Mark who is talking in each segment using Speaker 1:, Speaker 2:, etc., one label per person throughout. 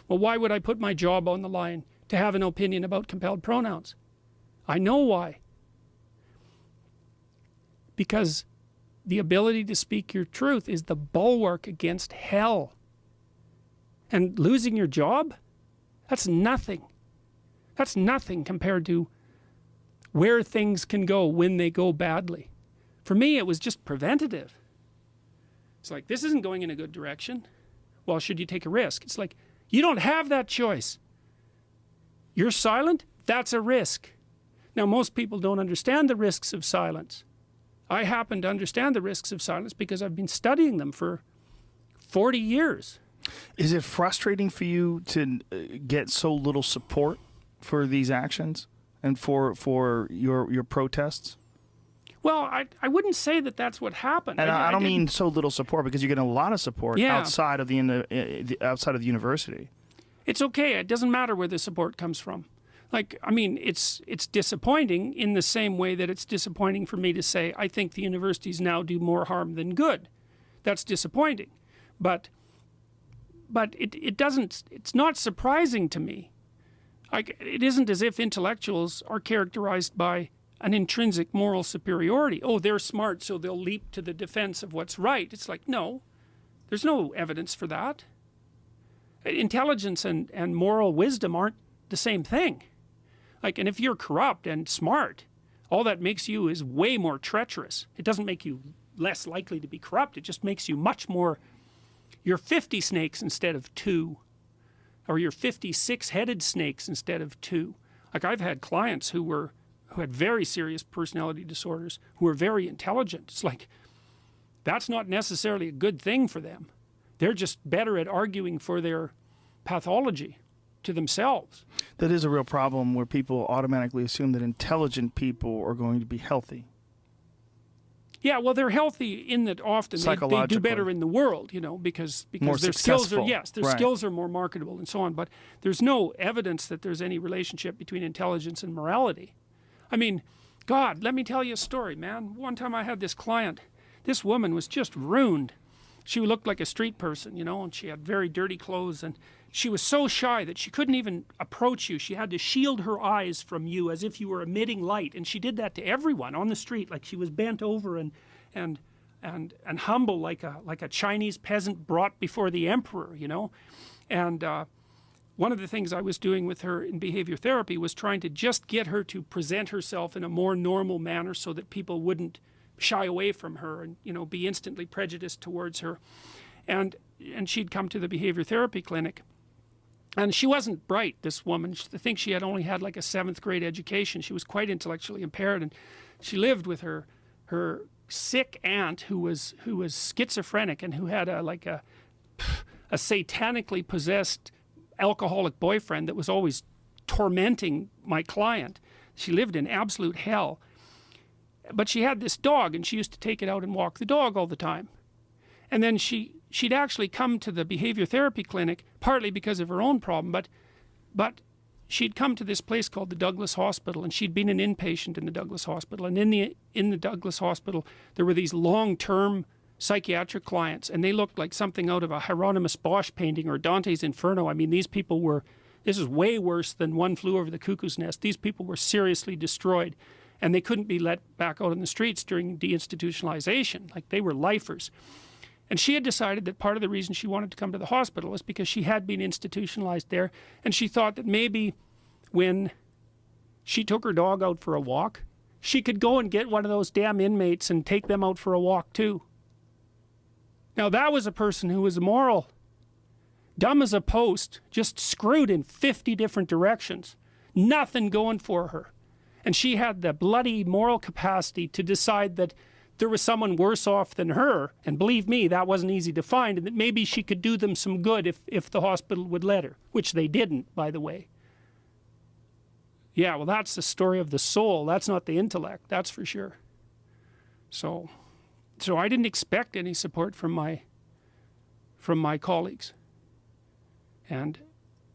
Speaker 1: Well, why would I put my job on the line to have an opinion about compelled pronouns? I know why. Because the ability to speak your truth is the bulwark against hell. And losing your job? That's nothing. That's nothing compared to where things can go when they go badly. For me, it was just preventative. It's like, this isn't going in a good direction. Well, should you take a risk? It's like, you don't have that choice. You're silent? That's a risk. Now, most people don't understand the risks of silence. I happen to understand the risks of silence because I've been studying them for 40 years.
Speaker 2: Is it frustrating for you to get so little support for these actions and for your protests?
Speaker 1: Well, I wouldn't say that that's what happened.
Speaker 2: And I don't mean so little support, because you're getting a lot of support outside of outside of the university.
Speaker 1: It's okay. It doesn't matter where the support comes from. Like, I mean, it's disappointing in the same way that it's disappointing for me to say I think the universities now do more harm than good. That's disappointing. But it's not surprising to me. Like, it isn't as if intellectuals are characterized by an intrinsic moral superiority. Oh, they're smart, so they'll leap to the defense of what's right. It's like, no, there's no evidence for that. Intelligence and moral wisdom aren't the same thing. Like, and if you're corrupt and smart, all that makes you is way more treacherous. It doesn't make you less likely to be corrupt. It just makes you much more. You're 50 snakes instead of 2, or you're 56-headed snakes instead of 2. Like, I've had clients who had very serious personality disorders, who were very intelligent. It's like, that's not necessarily a good thing for them. They're just better at arguing for their pathology to themselves.
Speaker 2: That is a real problem, where people automatically assume that intelligent people are going to be healthy.
Speaker 1: Yeah, well, they're healthy in that often they do better in the world, you know, because their skills are, yes, their skills are more marketable and so on. But there's no evidence that there's any relationship between intelligence and morality. I mean, God, let me tell you a story, man. One time I had this client. This woman was just ruined. She looked like a street person, you know, and she had very dirty clothes, and she was so shy that she couldn't even approach you. She had to shield her eyes from you as if you were emitting light, and she did that to everyone on the street. Like, she was bent over and humble, like a Chinese peasant brought before the emperor, you know. And one of the things I was doing with her in behavior therapy was trying to just get her to present herself in a more normal manner so that people wouldn't shy away from her and, you know, be instantly prejudiced towards her. And she'd come to the behavior therapy clinic, and she wasn't bright, this woman. I think she had only had like a 7th grade education. She was quite intellectually impaired, and she lived with her sick aunt who was schizophrenic and who had a satanically possessed alcoholic boyfriend that was always tormenting my client. She lived in absolute hell. But she had this dog, and she used to take it out and walk the dog all the time. And then she'd actually come to the behavior therapy clinic, partly because of her own problem, but she'd come to this place called the Douglas Hospital, and she'd been an inpatient in the Douglas Hospital. And in the Douglas Hospital, there were these long-term psychiatric clients, and they looked like something out of a Hieronymus Bosch painting or Dante's Inferno. I mean, these people were, this is way worse than One Flew Over the Cuckoo's Nest. These people were seriously destroyed, and they couldn't be let back out on the streets during deinstitutionalization. Like, they were lifers. And she had decided that part of the reason she wanted to come to the hospital was because she had been institutionalized there, and she thought that maybe when she took her dog out for a walk, she could go and get one of those damn inmates and take them out for a walk too. Now, that was a person who was immoral, dumb as a post, just screwed in 50 different directions, nothing going for her. And she had the bloody moral capacity to decide that there was someone worse off than her, and believe me, that wasn't easy to find, and that maybe she could do them some good if the hospital would let her, which they didn't, by the way. Yeah, well, that's the story of the soul. That's not the intellect, that's for sure. So I didn't expect any support from my colleagues, and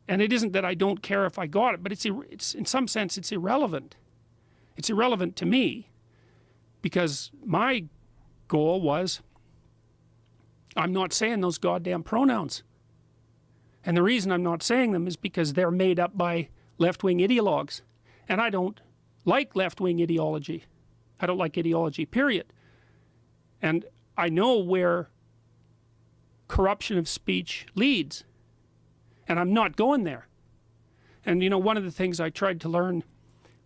Speaker 1: it isn't that I don't care if I got it, but it's in some sense it's irrelevant. It's irrelevant to me, because my goal was, I'm not saying those goddamn pronouns. And the reason I'm not saying them is because they're made up by left-wing ideologues. And I don't like left-wing ideology. I don't like ideology, period. And I know where corruption of speech leads. And I'm not going there. And you know, one of the things I tried to learn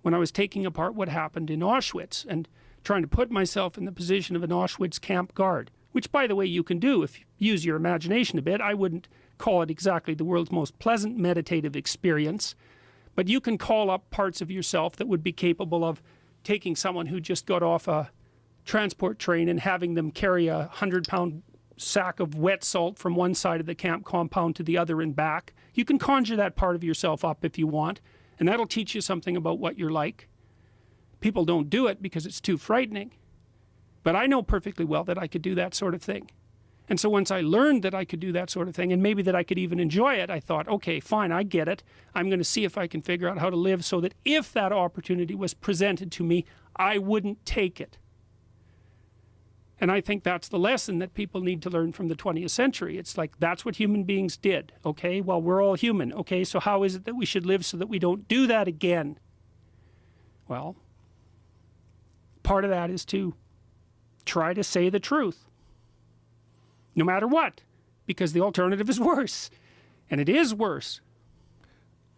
Speaker 1: when I was taking apart what happened in Auschwitz and trying to put myself in the position of an Auschwitz camp guard, which, by the way, you can do if you use your imagination a bit. I wouldn't call it exactly the world's most pleasant meditative experience, but you can call up parts of yourself that would be capable of taking someone who just got off a transport train and having them carry a 100-pound sack of wet salt from one side of the camp compound to the other and back. You can conjure that part of yourself up if you want, and that'll teach you something about what you're like. People don't do it because it's too frightening. But I know perfectly well that I could do that sort of thing. And so once I learned that I could do that sort of thing, and maybe that I could even enjoy it, I thought, okay, fine, I get it. I'm going to see if I can figure out how to live so that if that opportunity was presented to me, I wouldn't take it. And I think that's the lesson that people need to learn from the 20th century. It's like, that's what human beings did. Okay, well, we're all human. Okay, so how is it that we should live so that we don't do that again? Well, part of that is to try to say the truth, no matter what, because the alternative is worse, and it is worse.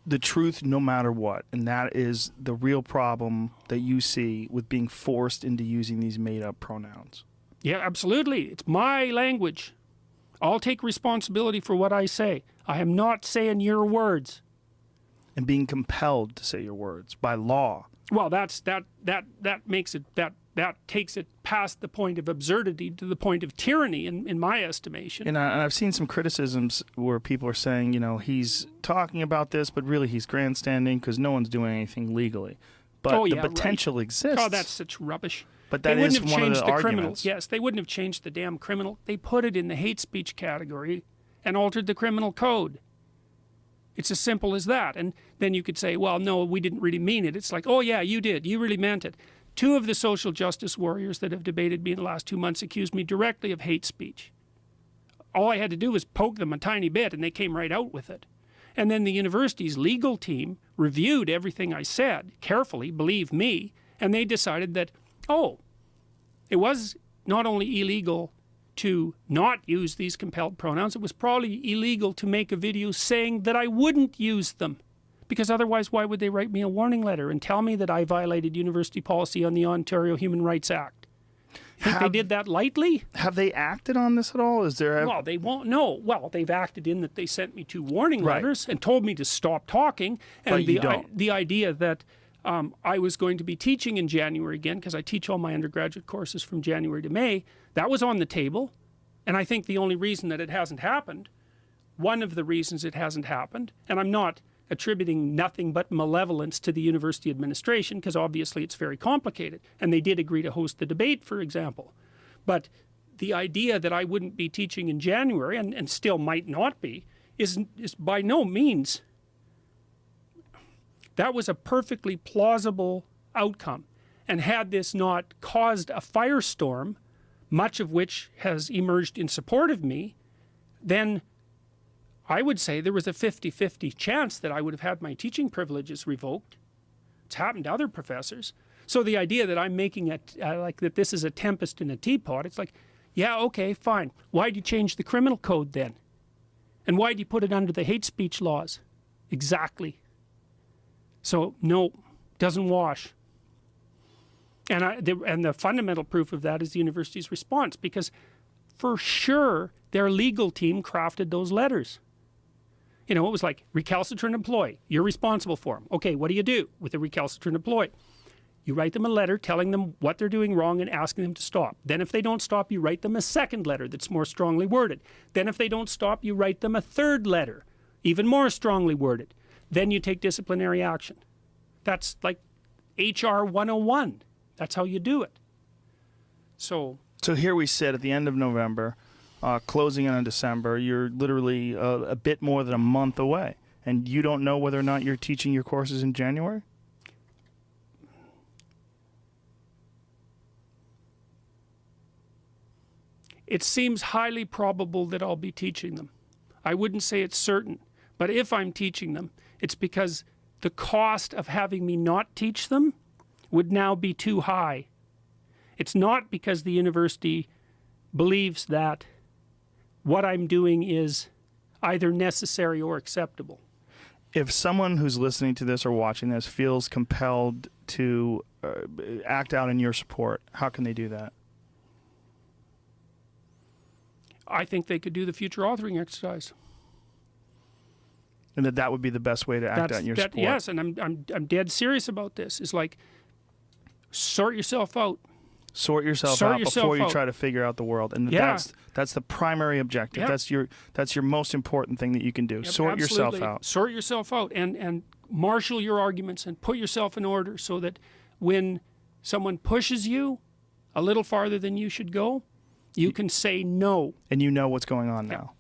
Speaker 2: The truth no matter what, and that is the real problem that you see with being forced into using these made-up pronouns.
Speaker 1: Yeah, absolutely. It's my language. I'll take responsibility for what I say. I am not saying your words.
Speaker 2: And being compelled to say your words by law.
Speaker 1: Well, that makes it, that takes it past the point of absurdity to the point of tyranny, in my estimation.
Speaker 2: And I've seen some criticisms where people are saying, you know, he's talking about this, but really he's grandstanding because no one's doing anything legally. But the potential exists.
Speaker 1: Oh, that's such rubbish.
Speaker 2: But that is one of the arguments.
Speaker 1: Criminals. Yes, they wouldn't have changed the damn criminal. They put it in the hate speech category and altered the criminal code. It's as simple as that. And then you could say, well, no, we didn't really mean it. It's like, oh, yeah, you did. You really meant it. Two of the social justice warriors that have debated me in the last 2 months accused me directly of hate speech. All I had to do was poke them a tiny bit, and they came right out with it. And then the university's legal team reviewed everything I said carefully, believe me, and they decided that, oh, it was not only illegal to not use these compelled pronouns, it was probably illegal to make a video saying that I wouldn't use them. Because otherwise, why would they write me a warning letter and tell me that I violated university policy on the Ontario Human Rights Act? Think they did that lightly?
Speaker 2: Have they acted on this at all? Is there
Speaker 1: Well, they won't. No. Well, they've acted in that they sent me 2 warning letters and told me to stop talking. And
Speaker 2: but you don't.
Speaker 1: The idea that I was going to be teaching in January again, because I teach all my undergraduate courses from January to May, that was on the table. And I think the only reason that it hasn't happened, one of the reasons it hasn't happened, and I'm not attributing nothing but malevolence to the university administration, because obviously it's very complicated. And they did agree to host the debate, for example. But the idea that I wouldn't be teaching in January, and still might not be, is by no means. That was a perfectly plausible outcome. And had this not caused a firestorm, much of which has emerged in support of me, then I would say there was a 50-50 chance that I would have had my teaching privileges revoked. It's happened to other professors. So the idea that I'm making it like that this is a tempest in a teapot, it's like, yeah, okay, fine. Why'd you change the criminal code then? And why'd you put it under the hate speech laws? Exactly. So no, doesn't wash. And the fundamental proof of that is the university's response, because for sure their legal team crafted those letters. You know, it was like, recalcitrant employee, you're responsible for them. Okay, what do you do with a recalcitrant employee? You write them a letter telling them what they're doing wrong and asking them to stop. Then if they don't stop, you write them a second letter that's more strongly worded. Then if they don't stop, you write them a third letter, even more strongly worded. Then you take disciplinary action. That's like HR 101. That's how you do it. So
Speaker 2: here we sit at the end of November, closing in on December. You're literally a bit more than a month away, and you don't know whether or not you're teaching your courses in January?
Speaker 1: It seems highly probable that I'll be teaching them. I wouldn't say it's certain. But if I'm teaching them, it's because the cost of having me not teach them would now be too high. It's not because the university believes that what I'm doing is either necessary or acceptable.
Speaker 2: If someone who's listening to this or watching this feels compelled to act out in your support, how can they do that?
Speaker 1: I think they could do the future authoring exercise.
Speaker 2: And that would be the best way to act out in your support.
Speaker 1: Yes, and I'm dead serious about this. It's like, sort yourself out.
Speaker 2: Sort yourself out before you try to figure out the world, and that's the primary objective.
Speaker 1: Yeah.
Speaker 2: That's your most important thing that you can do.
Speaker 1: Yep,
Speaker 2: sort yourself out.
Speaker 1: Sort yourself out, and marshal your arguments and put yourself in order so that when someone pushes you a little farther than you should go, you can say no.
Speaker 2: And you know what's going on now.